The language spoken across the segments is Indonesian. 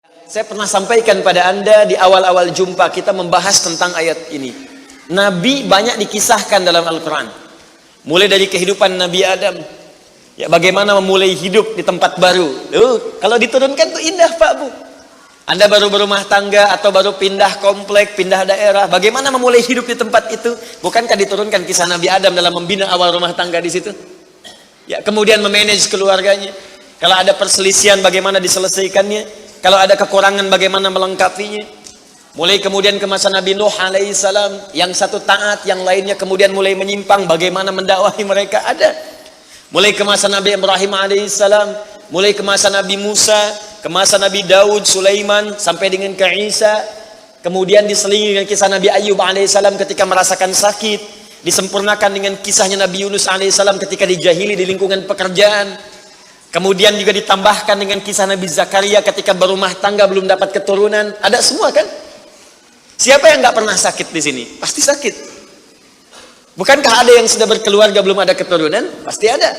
Saya pernah sampaikan pada Anda di awal-awal jumpa kita membahas tentang ayat ini. Nabi banyak dikisahkan dalam Al-Quran. Mulai dari kehidupan Nabi Adam. Ya, bagaimana memulai hidup di tempat baru. Kalau diturunkan tuh indah Pak Bu. Anda baru berumah tangga atau baru pindah komplek, pindah daerah. Bagaimana memulai hidup di tempat itu? Bukankah diturunkan kisah Nabi Adam dalam membina awal rumah tangga di situ? Ya, kemudian memanage keluarganya. Kalau ada perselisihan bagaimana diselesaikannya? Kalau ada kekurangan bagaimana melengkapinya? Mulai kemudian ke masa Nabi Nuh alaihissalam, yang satu taat, yang lainnya kemudian mulai menyimpang, bagaimana mendakwahi mereka? Ada. Mulai ke masa Nabi Ibrahim alaihissalam, mulai ke masa Nabi Musa, ke masa Nabi Daud, Sulaiman, sampai dengan ke Isa. Kemudian diselingi dengan kisah Nabi Ayub alaihissalam ketika merasakan sakit. Disempurnakan dengan kisahnya Nabi Yunus alaihissalam ketika dijahili di lingkungan pekerjaan. Kemudian juga ditambahkan dengan kisah Nabi Zakaria ketika berumah tangga belum dapat keturunan. Ada semua kan? Siapa yang nggak pernah sakit di sini? Pasti sakit. Bukankah ada yang sudah berkeluarga belum ada keturunan? Pasti ada.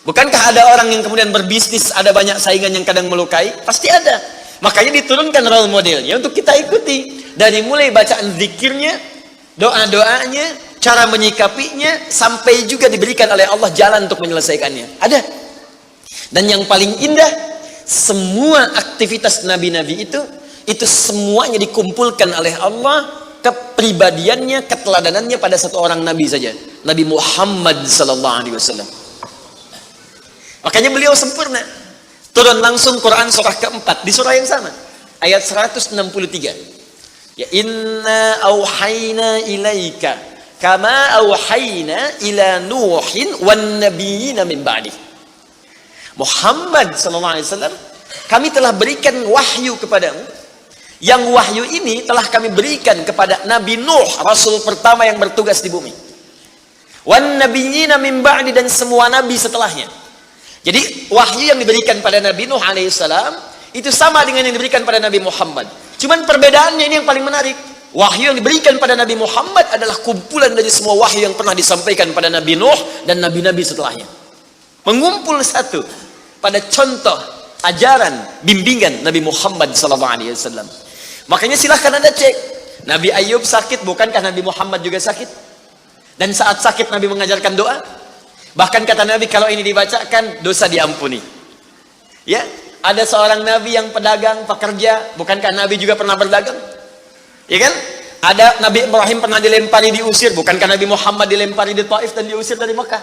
Bukankah ada orang yang kemudian berbisnis ada banyak saingan yang kadang melukai? Pasti ada. Makanya diturunkan role modelnya untuk kita ikuti. Dari mulai bacaan zikirnya, doa-doanya, cara menyikapinya, sampai juga diberikan oleh Allah jalan untuk menyelesaikannya. Ada. Dan yang paling indah, semua aktivitas nabi-nabi itu semuanya dikumpulkan oleh Allah, kepribadiannya, keteladanannya pada satu orang nabi saja, Nabi Muhammad sallallahu alaihi wasallam. Makanya beliau sempurna. Turun langsung Quran surah keempat di surah yang sama, ayat 163. Ya, inna auhayna ilaika kama auhayna ila nuhin wan nabiyina min ba'di. Muhammad SAW, kami telah berikan wahyu kepadamu. Yang wahyu ini telah kami berikan kepada Nabi Nuh, Rasul pertama yang bertugas di bumi. Wan nabiyina min ba'di, dan semua nabi setelahnya. Jadi wahyu yang diberikan pada Nabi Nuh alaihissalam itu sama dengan yang diberikan pada Nabi Muhammad. Cuman perbedaannya ini yang paling menarik. Wahyu yang diberikan pada Nabi Muhammad adalah kumpulan dari semua wahyu yang pernah disampaikan pada Nabi Nuh dan nabi-nabi setelahnya. Mengumpul satu pada contoh ajaran bimbingan Nabi Muhammad SAW. Makanya silahkan Anda cek. Nabi Ayub sakit, bukankah Nabi Muhammad juga sakit? Dan saat sakit Nabi mengajarkan doa. Bahkan kata Nabi, kalau ini dibacakan dosa diampuni. Ya, ada seorang Nabi yang pedagang, pekerja, bukankah Nabi juga pernah berdagang? Ya kan? Ada Nabi Ibrahim pernah dilempari, diusir, bukankah Nabi Muhammad dilempari di Taif dan diusir dari Mekah?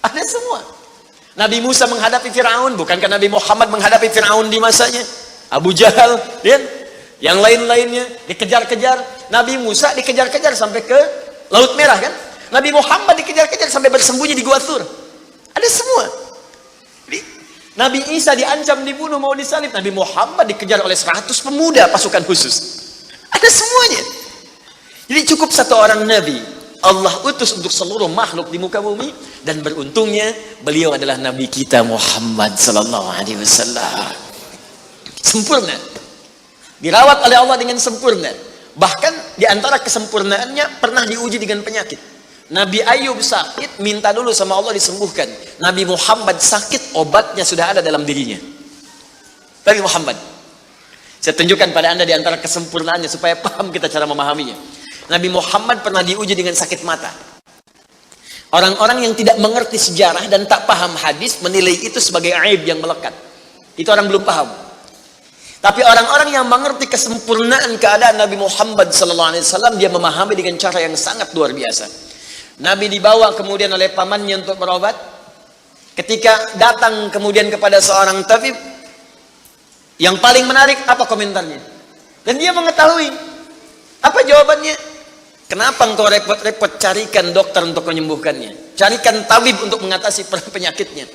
Ada semua. Nabi Musa menghadapi Fir'aun, bukankah Nabi Muhammad menghadapi Fir'aun di masanya? Abu Jahal, ya? Yang lain-lainnya dikejar-kejar. Nabi Musa dikejar-kejar sampai ke Laut Merah kan? Nabi Muhammad dikejar-kejar sampai bersembunyi di Gua Thur. Ada semua. Jadi, Nabi Isa diancam dibunuh, mau disalib. Nabi Muhammad dikejar oleh 100 pemuda pasukan khusus. Ada semuanya. Jadi cukup satu orang Nabi Allah utus untuk seluruh makhluk di muka bumi, dan beruntungnya beliau adalah Nabi kita Muhammad sallallahu alaihi wasallam. Sempurna. Dirawat oleh Allah dengan sempurna. Bahkan di antara kesempurnaannya pernah diuji dengan penyakit. Nabi Ayub sakit, minta dulu sama Allah disembuhkan. Nabi Muhammad sakit, obatnya sudah ada dalam dirinya. Nabi Muhammad. Saya tunjukkan pada Anda di antara kesempurnaannya supaya paham kita cara memahaminya. Nabi Muhammad pernah diuji dengan sakit mata. Orang-orang yang tidak mengerti sejarah dan tak paham hadis menilai itu sebagai aib yang melekat. Itu orang belum paham. Tapi orang-orang yang mengerti kesempurnaan keadaan Nabi Muhammad SAW, dia memahami dengan cara yang sangat luar biasa. Nabi dibawa kemudian oleh pamannya untuk berobat. Ketika datang kemudian kepada seorang tabib, yang paling menarik apa komentarnya? Dan dia mengetahui apa jawabannya. Kenapa engkau repot-repot carikan dokter untuk menyembuhkannya? Carikan tabib untuk mengatasi penyakitnya.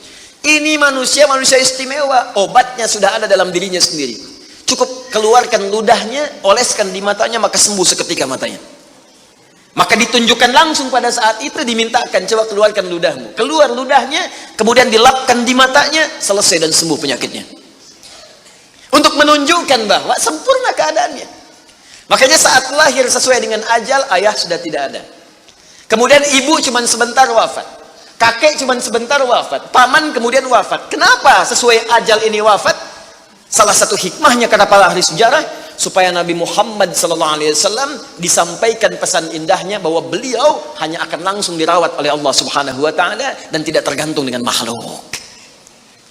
Ini manusia istimewa. Obatnya sudah ada dalam dirinya sendiri. Cukup keluarkan ludahnya, oleskan di matanya, maka sembuh seketika matanya. Maka ditunjukkan langsung pada saat itu, dimintakan, coba keluarkan ludahmu. Keluar ludahnya, kemudian dilapkan di matanya, selesai dan sembuh penyakitnya. Untuk menunjukkan bahwa sempurna keadaannya. Makanya saat lahir sesuai dengan ajal, ayah sudah tidak ada. Kemudian ibu cuma sebentar wafat. Kakek cuma sebentar wafat. Paman kemudian wafat. Kenapa sesuai ajal ini wafat? Salah satu hikmahnya kata para ahli sejarah, supaya Nabi Muhammad SAW disampaikan pesan indahnya bahwa beliau hanya akan langsung dirawat oleh Allah Subhanahu wa Ta'ala dan tidak tergantung dengan makhluk.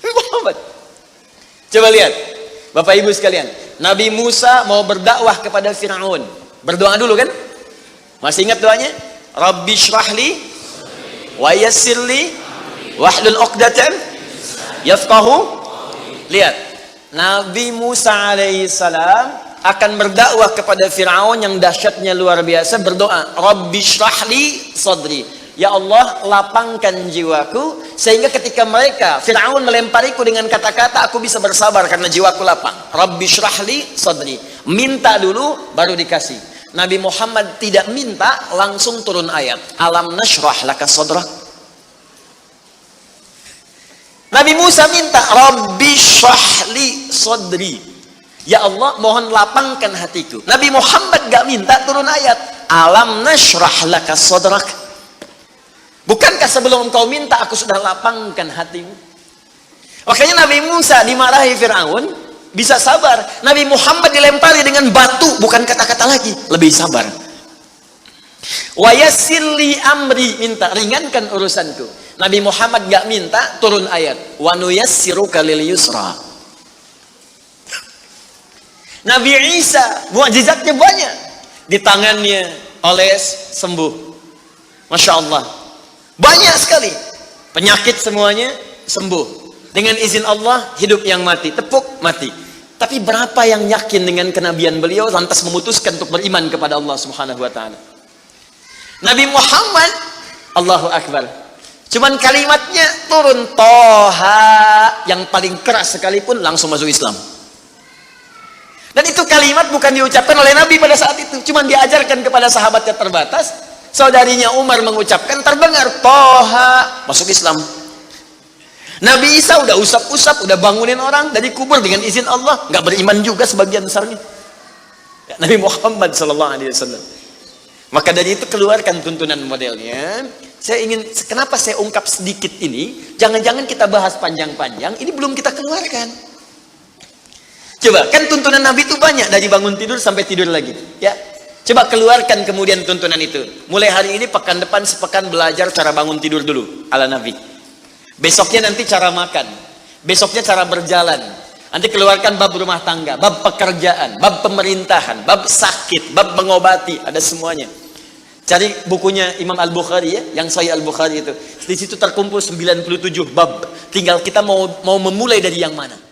Muhammad. Coba lihat, Bapak Ibu sekalian, Nabi Musa mau berdakwah kepada Fir'aun. Berdoa dulu kan? Masih ingat doanya? Rabbi syrahli wa yassirli wahlul 'uqdatam yafqahu. Lihat, Nabi Musa alaihissalam akan berdakwah kepada Fir'aun yang dahsyatnya luar biasa, berdoa, Rabbi syrahli sadri. Ya Allah, lapangkan jiwaku, sehingga ketika Fir'aun melempariku dengan kata-kata, aku bisa bersabar karena jiwaku lapang. Rabbi syrahli sadri. Minta dulu, baru dikasih. Nabi Muhammad tidak minta, langsung turun ayat. Alam nashrah laka sadrak. Nabi Musa minta, Rabbi syrahli sadri. Ya Allah, mohon lapangkan hatiku. Nabi Muhammad gak minta, turun ayat. Alam nashrah laka sadrak. Bukankah sebelum engkau minta, aku sudah lapangkan hatimu? Makanya Nabi Musa dimarahi Fir'aun, bisa sabar. Nabi Muhammad dilempari dengan batu, bukan kata-kata lagi, lebih sabar. Wa yassirli amri, minta ringankan urusanku. Nabi Muhammad gak minta, turun ayat. Wa nuyassiruka lil yusra. Nabi Isa, mukjizatnya banyak. Di tangannya oles, sembuh. Masya Allah. Banyak sekali. Penyakit semuanya sembuh. Dengan izin Allah, hidup yang mati. Tepuk, mati. Tapi berapa yang yakin dengan kenabian beliau, lantas memutuskan untuk beriman kepada Allah Subhanahu wa Ta'ala? Nabi Muhammad, Allahu Akbar, cuman kalimatnya turun, Toha, yang paling keras sekalipun langsung masuk Islam. Dan itu kalimat bukan diucapkan oleh Nabi pada saat itu, cuman diajarkan kepada sahabatnya terbatas. Saudarinya Umar mengucapkan, terdengar Toha, masuk Islam. Nabi Isa udah usap-usap, udah bangunin orang dari kubur dengan izin Allah, nggak beriman juga sebagian besarnya. Nabi Muhammad SAW. Maka dari itu keluarkan tuntunan modelnya. Saya ingin, kenapa saya ungkap sedikit ini? Jangan-jangan kita bahas panjang-panjang, ini belum kita keluarkan. Coba, kan tuntunan Nabi itu banyak, dari bangun tidur sampai tidur lagi. Ya, coba keluarkan kemudian tuntunan itu. Mulai hari ini, pekan depan sepekan belajar cara bangun tidur dulu, ala Nabi. Besoknya nanti cara makan. Besoknya cara berjalan. Nanti keluarkan bab rumah tangga, bab pekerjaan, bab pemerintahan, bab sakit, bab mengobati, ada semuanya. Cari bukunya Imam Al-Bukhari ya, yang Sahih Al-Bukhari itu. Di situ terkumpul 97 bab. Tinggal kita mau memulai dari yang mana.